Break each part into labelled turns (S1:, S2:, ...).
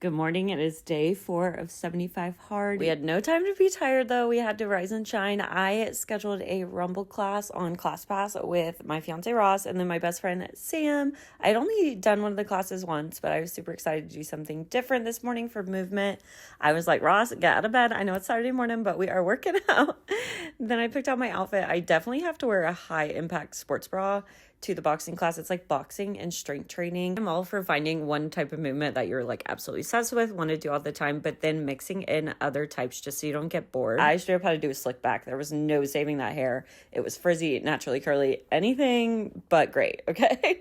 S1: Good morning. It is day 4 of 75 hard. We had no time to be tired though. We had to rise and shine. I scheduled a Rumble class on ClassPass with my fiance Ross and then my best friend Sam. I'd only done one of the classes once, but I was super excited to do something different this morning for movement. I was like, Ross, get out of bed. I know it's Saturday morning, but we are working out. Then I picked out my outfit. I definitely have to wear a high impact sports bra to the boxing class. It's like boxing and strength training. I'm all for finding one type of movement that you're like absolutely obsessed with, want to do all the time, but then mixing in other types just so you don't get bored. I straight up had to do a slick back. There was no saving that hair. It was frizzy, naturally curly, anything but great, okay?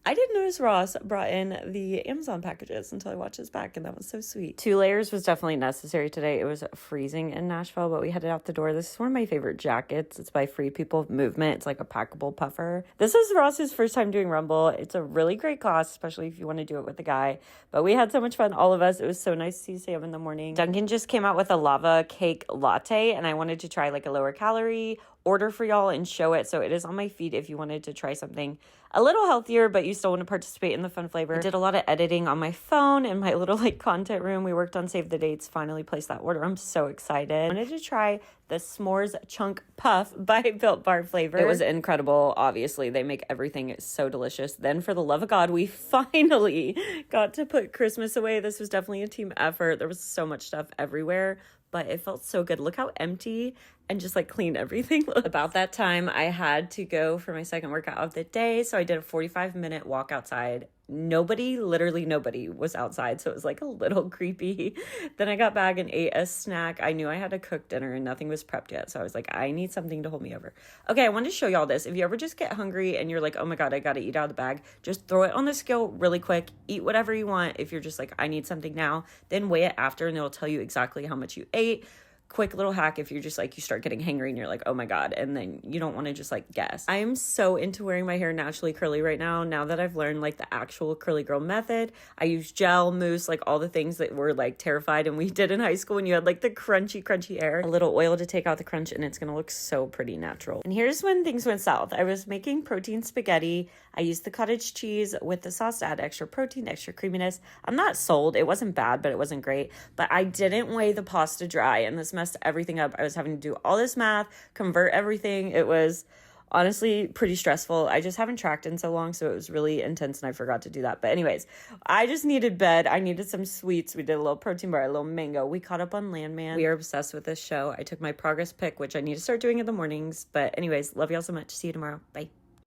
S1: I didn't notice Ross brought in the Amazon packages until I watched his back, and that was so sweet. 2 layers was definitely necessary today. It was freezing in Nashville, but we headed out the door. This is one of my favorite jackets. It's by Free People Movement. It's like a packable puffer. This is Ross's first time doing Rumble. It's a really great class, especially if you want to do it with a guy. But we had so much fun, all of us. It was so nice to see Sam in the morning. Dunkin' just came out with a lava cake latte, and I wanted to try like a lower calorie order for y'all and show it. So it is on my feed if you wanted to try something a little healthier, but you still want to participate in the fun flavor. I did a lot of editing on my phone in my little like content room. We worked on Save the Dates, finally placed that order. I'm so excited. I wanted to try the S'mores Chunk Puff by Built Bar flavor. It was incredible. Obviously, they make everything so delicious. Then for the love of God, we finally got to put Christmas away. This was definitely a team effort. There was so much stuff everywhere, but it felt so good. Look how empty and just like clean everything looked. About that time, I had to go for my second workout of the day. So I did a 45-minute walk outside. Literally nobody was outside. So it was like a little creepy. Then I got back and ate a snack. I knew I had to cook dinner and nothing was prepped yet. So I was like, I need something to hold me over. Okay, I wanted to show y'all this. If you ever just get hungry and you're like, oh my God, I got to eat out of the bag, just throw it on the scale really quick. Eat whatever you want. If you're just like, I need something now, then weigh it after and it'll tell you exactly how much you ate. Quick little hack if you're just like, you start getting hangry and you're like, oh my God, and then you don't want to just like guess. I am so into wearing my hair naturally curly right now that I've learned like the actual curly girl method. I use gel, mousse, like all the things that were like terrified and we did in high school when you had like the crunchy hair. A little oil to take out the crunch and it's gonna look so pretty natural. And here's when things went south. I was making protein spaghetti. I used the cottage cheese with the sauce to add extra protein, extra creaminess. I'm not sold. It wasn't bad, but it wasn't great. But I didn't weigh the pasta dry and this messed everything up. I was having to do all this math, convert everything. It was honestly pretty stressful. I just haven't tracked in so long, so it was really intense and I forgot to do that. But anyways, I just needed bed. I needed some sweets. We did a little protein bar, a little mango. We caught up on Landman. We are obsessed with this show. I took my progress pic, which I need to start doing in the mornings. But anyways, love y'all so much. See you tomorrow. Bye.